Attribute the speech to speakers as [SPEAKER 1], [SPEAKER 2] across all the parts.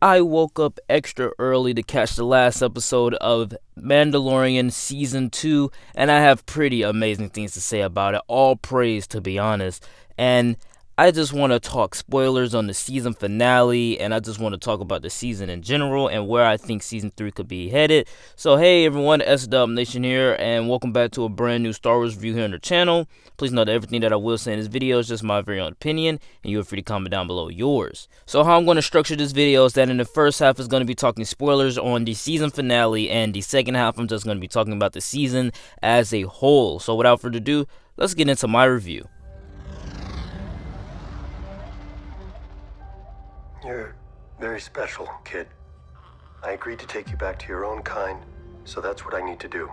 [SPEAKER 1] I woke up extra early to catch the last episode of Mandalorian Season 2, and I have pretty amazing things to say about it. All praise, to be honest. And I just want to talk spoilers on the season finale, and I just want to talk about the season in general and where I think Season 3 could be headed. So, hey everyone, SW Nation here, and welcome back to a brand new Star Wars review here on the channel. Please note that everything that I will say in this video is just my very own opinion, and you are free to comment down below yours. So how I'm going to structure this video is that in the first half is going to be talking spoilers on the season finale, and the second half I'm just going to be talking about the season as a whole. So without further ado, let's get into my review.
[SPEAKER 2] You're very special, kid. I agreed to take you back to your own kind, so that's what I need to do.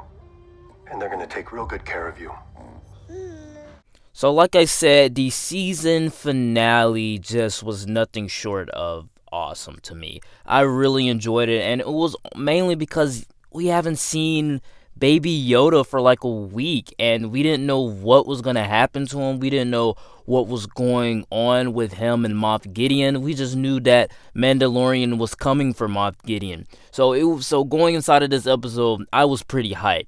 [SPEAKER 2] And they're gonna take real good care of you.
[SPEAKER 1] So like I said, the season finale just was nothing short of awesome to me. I really enjoyed it, and it was mainly because we haven't seen Baby Yoda for like a week, and we didn't know what was going to happen to him. We didn't know what was going on with him and Moff Gideon. We just knew that Mandalorian was coming for Moff Gideon. So going inside of this episode, I was pretty hyped.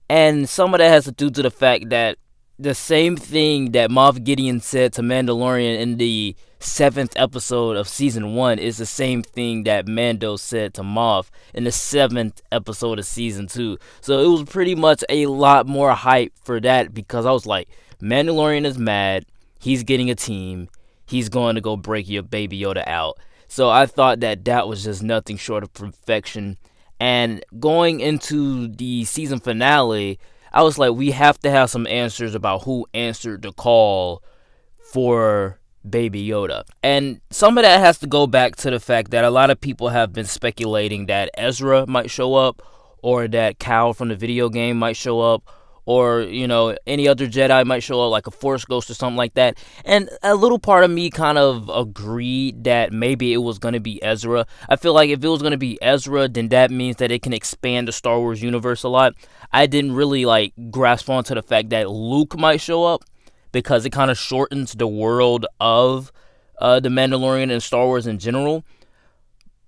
[SPEAKER 1] And some of that has to do to the fact that the same thing that Moff Gideon said to Mandalorian in the 7th episode of Season 1 is the same thing that Mando said to Moff in the 7th episode of Season 2. So it was pretty much a lot more hype for that, because I was like, Mandalorian is mad, he's getting a team, he's going to go break your Baby Yoda out. So I thought that that was just nothing short of perfection. And going into the season finale, I was like, we have to have some answers about who answered the call for Baby Yoda. And some of that has to go back to the fact that a lot of people have been speculating that Ezra might show up, or that Cal from the video game might show up, or, you know, any other Jedi might show up, like a Force Ghost or something like that. And a little part of me kind of agreed that maybe it was going to be Ezra. I feel like if it was going to be Ezra, then that means that it can expand the Star Wars universe a lot. I didn't really, grasp onto the fact that Luke might show up, because it kind of shortens the world of The Mandalorian and Star Wars in general.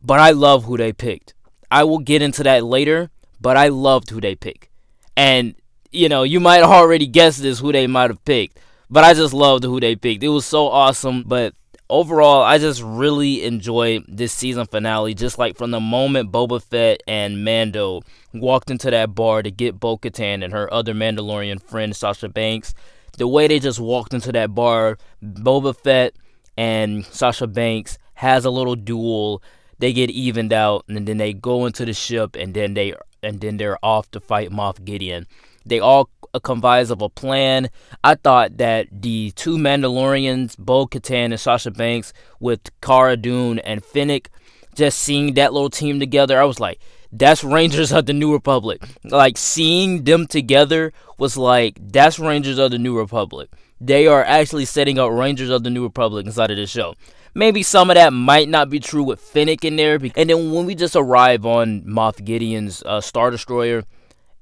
[SPEAKER 1] But I love who they picked. I will get into that later, but I loved who they picked. And you know, you might already guess this, who they might have picked, but I just loved who they picked. It was so awesome. But overall, I just really enjoyed this season finale. Just like from the moment Boba Fett and Mando walked into that bar to get Bo-Katan and her other Mandalorian friend, Sasha Banks, the way they just walked into that bar, Boba Fett and Sasha Banks has a little duel. They get evened out, and then they go into the ship, and then they're off to fight Moff Gideon. They all comprise of a plan. I thought that the two Mandalorians, Bo-Katan and Sasha Banks, with Cara Dune and Fennec, just seeing that little team together, I was like, that's Rangers of the New Republic. Like, seeing them together was like, that's Rangers of the New Republic. They are actually setting up Rangers of the New Republic inside of this show. Maybe some of that might not be true with Fennec in there. And then when we just arrive on Moff Gideon's Star Destroyer,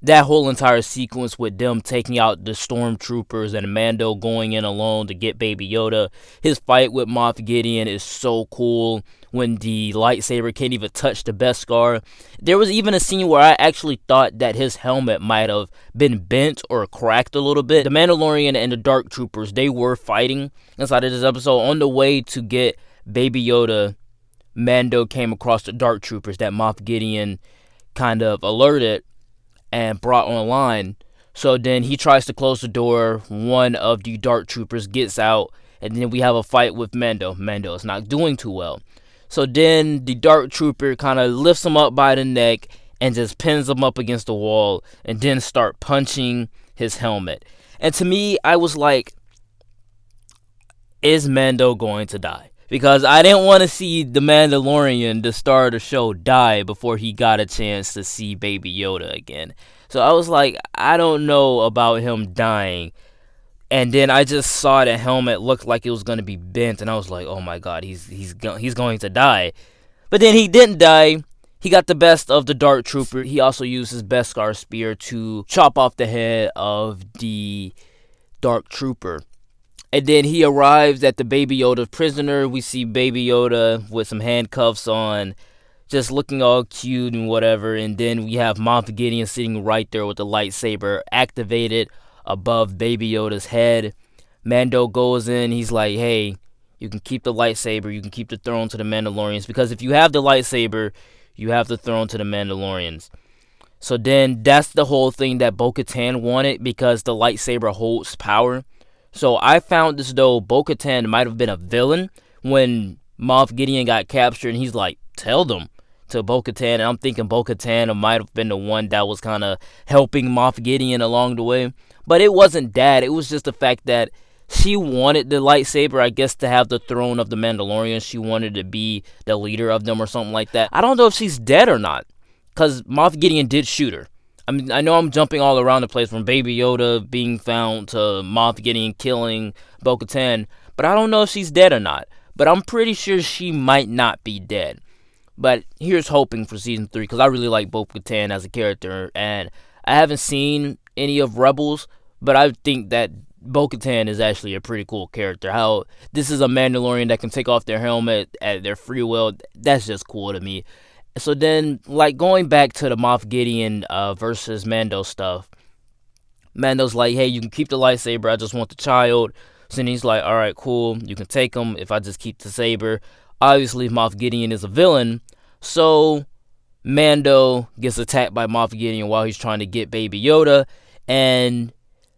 [SPEAKER 1] that whole entire sequence with them taking out the stormtroopers and Mando going in alone to get Baby Yoda, his fight with Moff Gideon is so cool when the lightsaber can't even touch the Beskar. There was even a scene where I actually thought that his helmet might have been bent or cracked a little bit. The Mandalorian and the Dark Troopers, they were fighting inside of this episode. On the way to get Baby Yoda, Mando came across the Dark Troopers that Moff Gideon kind of alerted and brought online. So then he tries to close the door. One of the Dark Troopers gets out, and then we have a fight with Mando. Mando is not doing too well. So then the Dark Trooper kind of lifts him up by the neck and just pins him up against the wall, and then start punching his helmet. And to me, I was like, is Mando going to die? Because I didn't want to see the Mandalorian, the star of the show, die before he got a chance to see Baby Yoda again. So I was like, I don't know about him dying. And then I just saw the helmet looked like it was going to be bent, and I was like, oh my god, he's going to die. But then he didn't die. He got the best of the Dark Trooper. He also used his Beskar spear to chop off the head of the Dark Trooper. And then he arrives at the Baby Yoda prisoner. We see Baby Yoda with some handcuffs on, just looking all cute and whatever. And then we have Moff Gideon sitting right there with the lightsaber activated above Baby Yoda's head. Mando goes in. He's like, hey, you can keep the lightsaber. You can keep the throne to the Mandalorians. Because if you have the lightsaber, you have the throne to the Mandalorians. So then that's the whole thing that Bo-Katan wanted, because the lightsaber holds power. So I found as though Bo-Katan might have been a villain when Moff Gideon got captured, and he's like, tell them to Bo-Katan. And I'm thinking Bo-Katan might have been the one that was kind of helping Moff Gideon along the way. But it wasn't that. It was just the fact that she wanted the lightsaber, I guess, to have the throne of the Mandalorians. She wanted to be the leader of them or something like that. I don't know if she's dead or not, because Moff Gideon did shoot her. I mean, I know I'm jumping all around the place from Baby Yoda being found to Moff Gideon killing Bo-Katan, but I don't know if she's dead or not. But I'm pretty sure she might not be dead. But here's hoping for Season 3, because I really like Bo-Katan as a character, and I haven't seen any of Rebels, but I think that Bo-Katan is actually a pretty cool character. How this is a Mandalorian that can take off their helmet at their free will, that's just cool to me. So then, like, going back to the Moff Gideon versus Mando stuff, Mando's like, hey, you can keep the lightsaber, I just want the child. So then he's like, alright, cool, you can take him if I just keep the saber. Obviously, Moff Gideon is a villain, so Mando gets attacked by Moff Gideon while he's trying to get Baby Yoda, and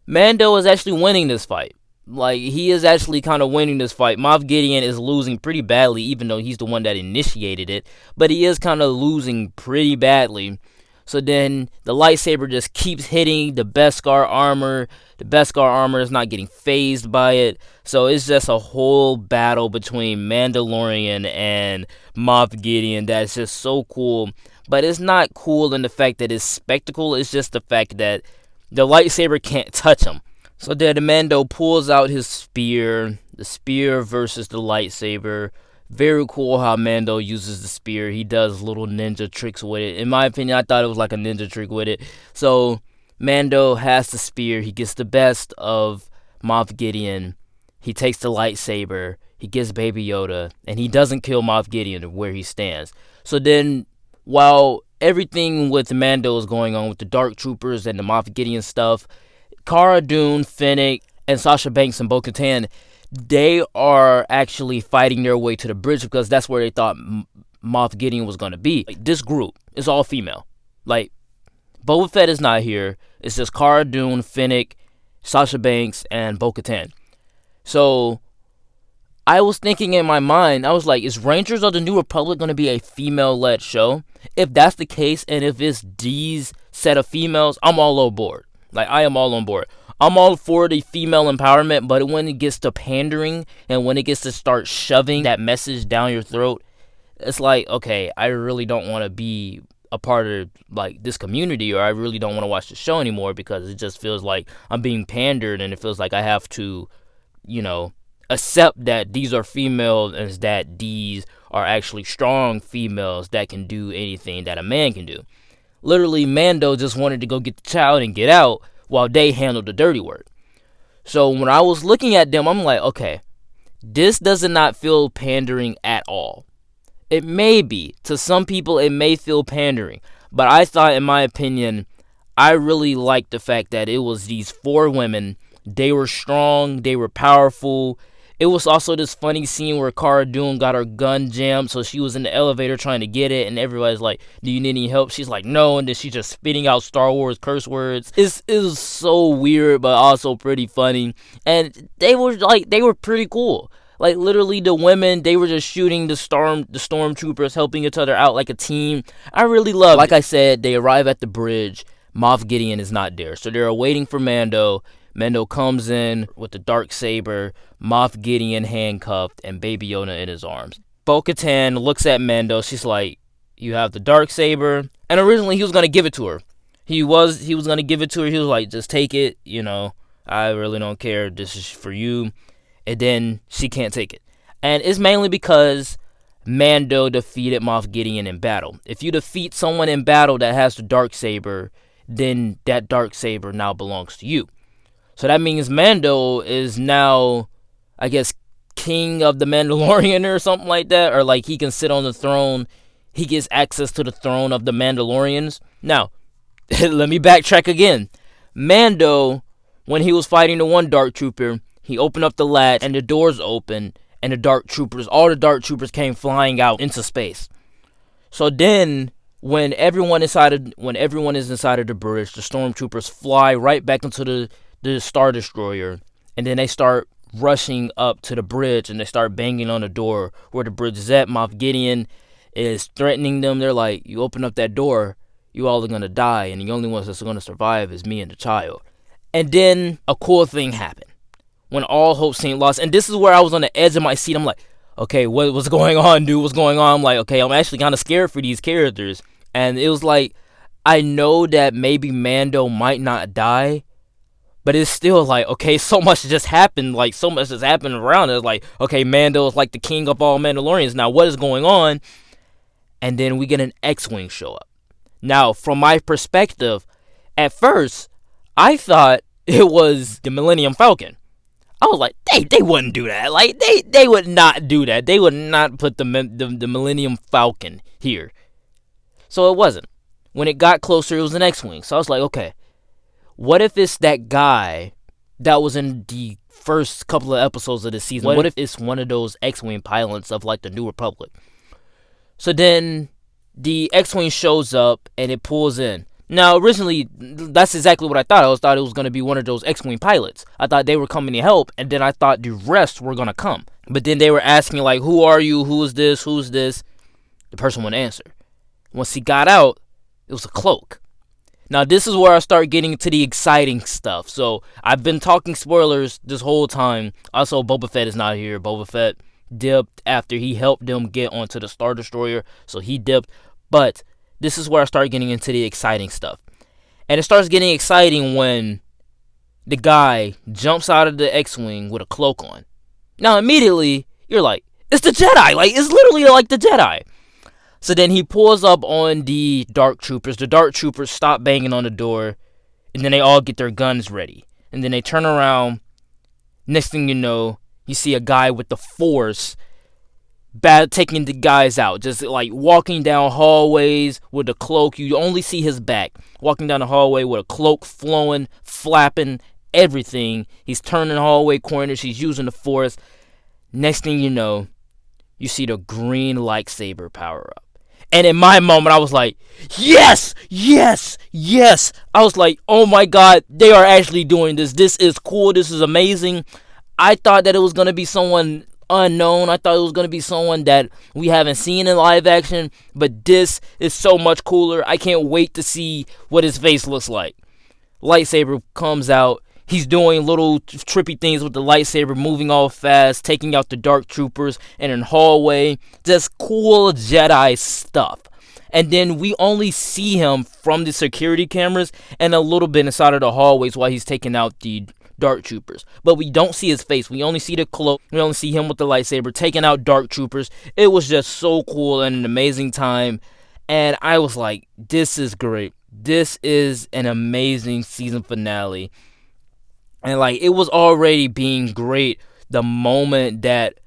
[SPEAKER 1] Mando is actually winning this fight. Like, he is actually kind of winning this fight. Moff Gideon is losing pretty badly, even though he's the one that initiated it. But he is kind of losing pretty badly. So then the lightsaber just keeps hitting the Beskar armor. The Beskar armor is not getting phased by it. So it's just a whole battle between Mandalorian and Moff Gideon that's just so cool. But it's not cool in the fact that it's spectacle. It's just the fact that the lightsaber can't touch him. So then Mando pulls out his spear, the spear versus the lightsaber. Very cool how Mando uses the spear. He does little ninja tricks with it. In my opinion, I thought it was like a ninja trick with it. So Mando has the spear. He gets the best of Moff Gideon. He takes the lightsaber. He gets Baby Yoda. And he doesn't kill Moff Gideon where he stands. So then, while everything with Mando is going on with the Dark Troopers and the Moff Gideon stuff, Cara Dune, Fennec, and Sasha Banks and Bo-Katan, they are actually fighting their way to the bridge because that's where they thought Moff Gideon was going to be. Like, this group is all female. Like, Boba Fett is not here. It's just Cara Dune, Fennec, Sasha Banks, and Bo-Katan. So I was thinking in my mind, I was like, is Rangers of the New Republic going to be a female-led show? If that's the case, and if it's these set of females, I'm all on board. Like, I am all on board. I'm all for the female empowerment, but when it gets to pandering and when it gets to start shoving that message down your throat, it's like, okay, I really don't want to be a part of, like, this community, or I really don't want to watch the show anymore because it just feels like I'm being pandered, and it feels like I have to, you know, accept that these are females and that these are actually strong females that can do anything that a man can do. Literally, Mando just wanted to go get the child and get out while they handled the dirty work. So when I was looking at them, I'm like, okay, this does not feel pandering at all. It may be. To some people, it may feel pandering. But I thought, in my opinion, I really liked the fact that it was these 4 women. They were strong. They were powerful. It was also this funny scene where Cara Dune got her gun jammed, so she was in the elevator trying to get it, and everybody's like, do you need any help? She's like, no, and then she's just spitting out Star Wars curse words. It was so weird, but also pretty funny, and they were pretty cool. Like, literally, the women, they were just shooting the stormtroopers, helping each other out like a team. I really loved it. Like I said, they arrive at the bridge. Moff Gideon is not there, so they're waiting for Mando. Mando comes in with the dark saber, Moff Gideon handcuffed, and Baby Yoda in his arms. Bo-Katan looks at Mando. She's like, you have the dark saber. And originally he was going to give it to her. He was going to give it to her. He was like, just take it. You know, I really don't care. This is for you. And then she can't take it. And it's mainly because Mando defeated Moff Gideon in battle. If you defeat someone in battle that has the dark saber, then that dark saber now belongs to you. So that means Mando is now I guess, king of the Mandalorian or something like that, or like he can sit on the throne. He gets access to the throne of the Mandalorians. Now, let me backtrack again. Mando, when he was fighting the one Dark Trooper, he opened up the latch and the doors opened, and all the Dark Troopers came flying out into space. So then, when everyone is inside of the bridge, the stormtroopers fly right back into the Star Destroyer, and then they start rushing up to the bridge, and they start banging on the door where the bridge is at. Moff Gideon is threatening them. They're like, you open up that door, you all are going to die, and the only ones that's going to survive is me and the child. And then a cool thing happened. When all hope seemed lost, and this is where I was on the edge of my seat. I'm like, okay, what's going on, dude? What's going on? I'm like, okay, I'm actually kind of scared for these characters. And it was like, I know that maybe Mando might not die, but it's still like, okay, so much just happened. Like, so much just happened around it. Like, okay, Mando is like the king of all Mandalorians. Now, what is going on? And then we get an X-Wing show up. Now, from my perspective, at first, I thought it was the Millennium Falcon. I was like, they wouldn't do that. Like, they would not do that. They would not put the Millennium Falcon here. So it wasn't. When it got closer, it was an X-Wing. So I was like, okay, what if it's that guy that was in the first couple of episodes of the season? What if it's one of those X-Wing pilots of, like, the New Republic? So then the X-Wing shows up, and it pulls in. Now, originally, that's exactly what I thought. I thought it was going to be one of those X-Wing pilots. I thought they were coming to help, and then I thought the rest were going to come. But then they were asking, like, who are you? Who is this? Who's this? The person wouldn't answer. Once he got out, it was a cloak. Now, this is where I start getting to the exciting stuff. So, I've been talking spoilers this whole time. Also, Boba Fett is not here. Boba Fett dipped after he helped them get onto the Star Destroyer. So, he dipped. But this is where I start getting into the exciting stuff. And it starts getting exciting when the guy jumps out of the X-Wing with a cloak on. Now, immediately, you're like, it's the Jedi! Like, it's literally like the Jedi. So then he pulls up on the Dark Troopers. The Dark Troopers stop banging on the door, and then they all get their guns ready. And then they turn around. Next thing you know, you see a guy with the Force taking the guys out, just like walking down hallways with a cloak. You only see his back, walking down the hallway with a cloak flowing, flapping, everything. He's turning hallway corners. He's using the Force. Next thing you know, you see the green lightsaber power up. And in my moment, I was like, yes, yes, yes. I was like, oh my God, they are actually doing this. This is cool. This is amazing. I thought that it was going to be someone unknown. I thought it was going to be someone that we haven't seen in live action, but this is so much cooler. I can't wait to see what his face looks like. Lightsaber comes out. He's doing little trippy things with the lightsaber, moving all fast, taking out the Dark Troopers in a hallway. Just cool Jedi stuff. And then we only see him from the security cameras and a little bit inside of the hallways while he's taking out the Dark Troopers. But we don't see his face. We only see the cloak. We only see him with the lightsaber taking out Dark Troopers. It was just so cool and an amazing time. And I was like, this is great. This is an amazing season finale. And like, it was already being great the moment that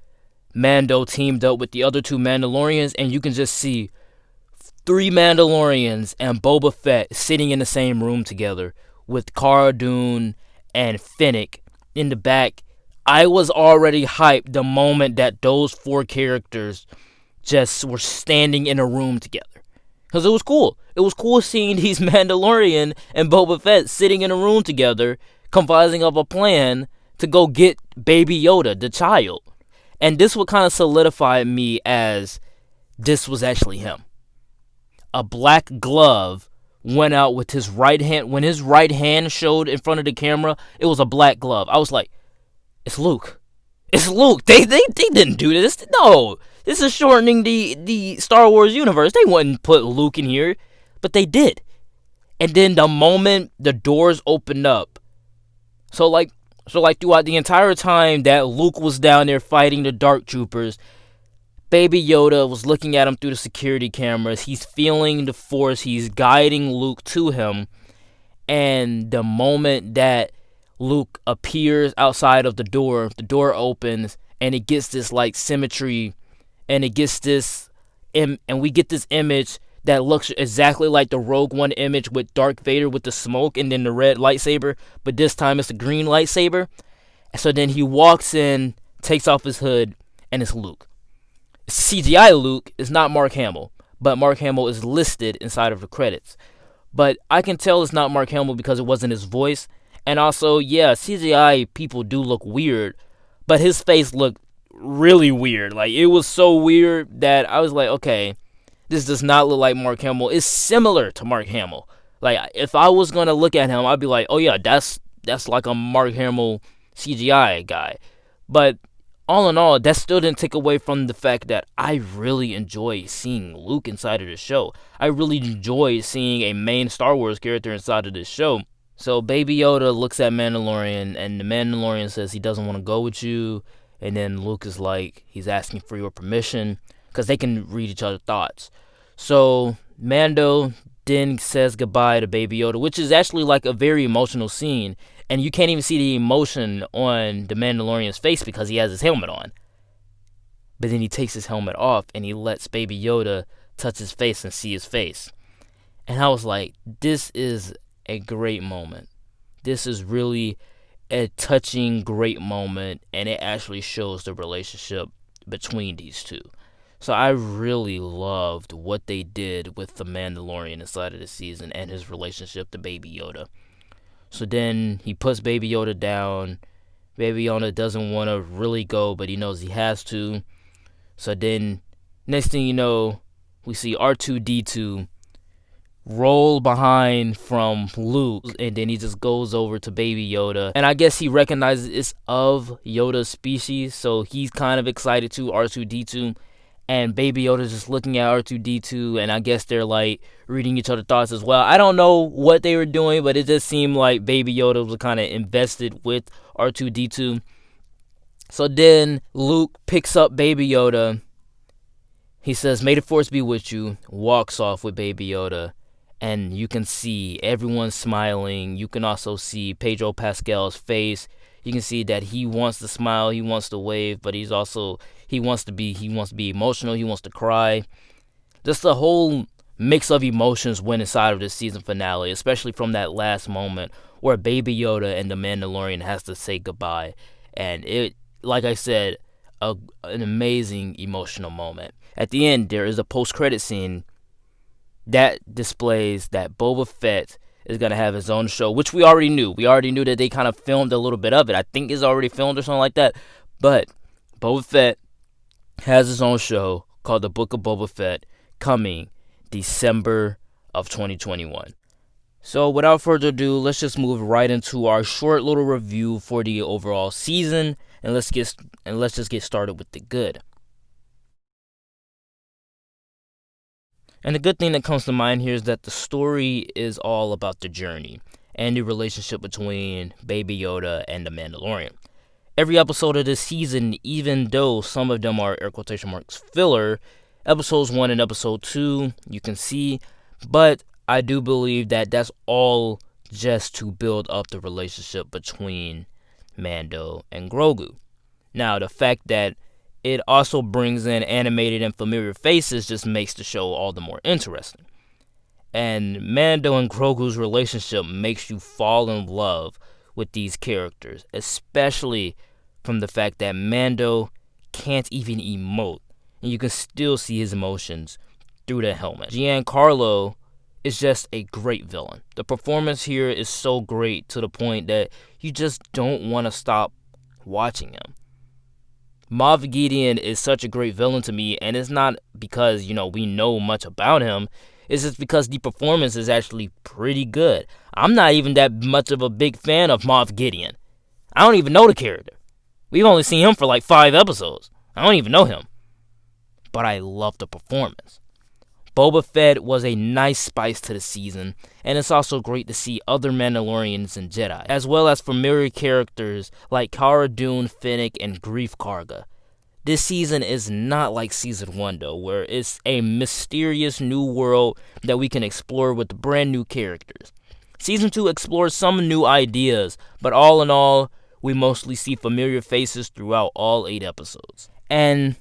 [SPEAKER 1] Mando teamed up with the other two Mandalorians, and you can just see 3 Mandalorians and Boba Fett sitting in the same room together with Cara Dune and Fennec in the back. I was already hyped the moment that those 4 characters just were standing in a room together. Because it was cool. It was cool seeing these Mandalorian and Boba Fett sitting in a room together, convising of a plan to go get Baby Yoda, the child. And this would kind of solidify me as this was actually him. A black glove went out with his right hand. When his right hand showed in front of the camera, it was a black glove. I was like, it's Luke. It's Luke. They didn't do this. No. This is shortening the Star Wars universe. They wouldn't put Luke in here. But they did. And then the moment the doors opened up, So like throughout the entire time that Luke was down there fighting the Dark Troopers, Baby Yoda was looking at him through the security cameras. He's feeling the Force. He's guiding Luke to him. And the moment that Luke appears outside of the door opens, and it gets this like symmetry, and it gets this and we get this image that looks exactly like the Rogue One image with Darth Vader with the smoke and then the red lightsaber, but this time it's a green lightsaber. So then he walks in, takes off his hood, and it's Luke. CGI Luke is not Mark Hamill, but Mark Hamill is listed inside of the credits. But I can tell it's not Mark Hamill because it wasn't his voice. And also, yeah, CGI people do look weird, but his face looked really weird. Like, it was so weird that I was like, okay, this does not look like Mark Hamill. It's similar to Mark Hamill. Like, if I was going to look at him, I'd be like, oh yeah, that's like a Mark Hamill CGI guy. But all in all, that still didn't take away from the fact that I really enjoy seeing Luke inside of the show. I really enjoy seeing a main Star Wars character inside of this show. So Baby Yoda looks at Mandalorian, and the Mandalorian says he doesn't want to go with you. And then Luke is like, he's asking for your permission, because they can read each other's thoughts. So Mando then says goodbye to Baby Yoda, which is actually like a very emotional scene. And you can't even see the emotion on the Mandalorian's face because he has his helmet on. But then he takes his helmet off and he lets Baby Yoda touch his face and see his face. And I was like, this is a great moment. This is really a touching, great moment, and it actually shows the relationship between these two. So I really loved what they did with the Mandalorian inside of the season and his relationship to Baby Yoda. So then he puts Baby Yoda down. Baby Yoda doesn't want to really go, but he knows he has to. So then, next thing you know, we see R2-D2 roll behind from Luke, and then he just goes over to Baby Yoda. And I guess he recognizes it's of Yoda's species, so he's kind of excited too, R2-D2. And Baby Yoda's just looking at R2-D2, and I guess they're like reading each other's thoughts as well. I don't know what they were doing, but it just seemed like Baby Yoda was kind of invested with R2-D2. So then Luke picks up Baby Yoda. He says, "May the Force be with you," walks off with Baby Yoda. And you can see everyone smiling. You can also see Pedro Pascal's face. You can see that he wants to smile, he wants to wave, but he wants to be emotional, he wants to cry. Just the whole mix of emotions went inside of this season finale, especially from that last moment where Baby Yoda and the Mandalorian has to say goodbye. And it, like I said, an amazing emotional moment. At the end, there is a post-credit scene that displays that Boba Fett is going to have his own show, which we already knew. We already knew that they kind of filmed a little bit of it. I think it's already filmed or something like that. But Boba Fett has his own show called The Book of Boba Fett, coming December of 2021. So without further ado, let's just move right into our short little review for the overall season, and let's just get started with the good. And the good thing that comes to mind here is that the story is all about the journey and the relationship between Baby Yoda and the Mandalorian. Every episode of this season, even though some of them are air quotation marks filler, episodes 1 and episode 2, you can see, but I do believe that that's all just to build up the relationship between Mando and Grogu. Now, the fact that it also brings in animated and familiar faces just makes the show all the more interesting. And Mando and Grogu's relationship makes you fall in love with these characters, especially from the fact that Mando can't even emote, and you can still see his emotions through the helmet. Giancarlo is just a great villain. The performance here is so great to the point that you just don't want to stop watching him. Moff Gideon is such a great villain to me, and it's not because, we know much about him. It's just because the performance is actually pretty good. I'm not even that much of a big fan of Moff Gideon. I don't even know the character. We've only seen him for like 5 episodes. I don't even know him. But I love the performance. Boba Fett was a nice spice to the season, and it's also great to see other Mandalorians and Jedi, as well as familiar characters like Cara Dune, Fennec, and Greef Karga. This season is not like Season 1, though, where it's a mysterious new world that we can explore with brand new characters. Season 2 explores some new ideas, but all in all, we mostly see familiar faces throughout all 8 episodes. And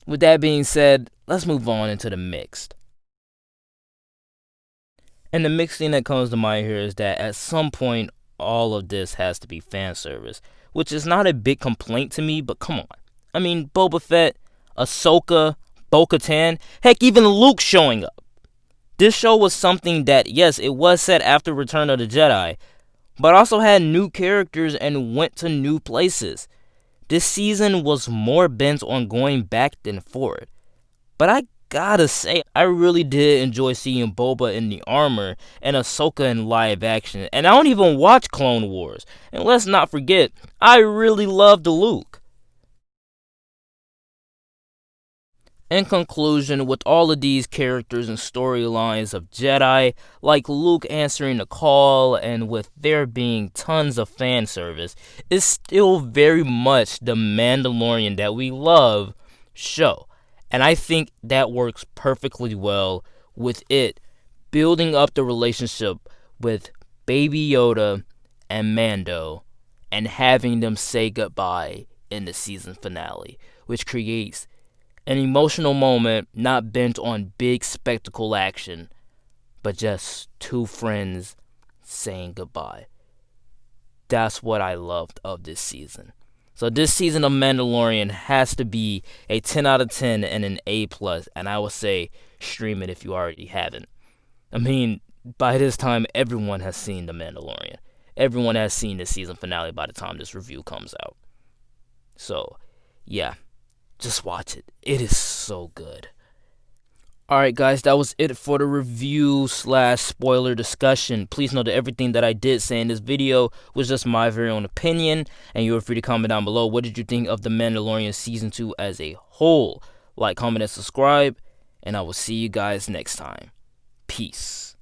[SPEAKER 1] with that being said, let's move on into the mixed. And the mixed thing that comes to mind here is that at some point, all of this has to be fan service, which is not a big complaint to me, but come on. I mean, Boba Fett, Ahsoka, Bo-Katan, heck, even Luke showing up. This show was something that, yes, it was set after Return of the Jedi, but also had new characters and went to new places. This season was more bent on going back than forward. But I gotta say, I really did enjoy seeing Boba in the armor and Ahsoka in live action. And I don't even watch Clone Wars. And let's not forget, I really loved Luke. In conclusion, with all of these characters and storylines of Jedi, like Luke answering the call, and with there being tons of fan service, it's still very much the Mandalorian that we love show. And I think that works perfectly well with it building up the relationship with Baby Yoda and Mando and having them say goodbye in the season finale, which creates an emotional moment not bent on big spectacle action, but just two friends saying goodbye. That's what I loved of this season. So this season of Mandalorian has to be a 10 out of 10 and an A+, and I would say stream it if you already haven't. I mean, by this time, everyone has seen The Mandalorian. Everyone has seen the season finale by the time this review comes out. So, yeah. Just watch it. It is so good. Alright guys, that was it for the review / spoiler discussion. Please know that everything that I did say in this video was just my very own opinion, and you are free to comment down below. What did you think of The Mandalorian Season 2 as a whole? Like, comment, and subscribe, and I will see you guys next time. Peace.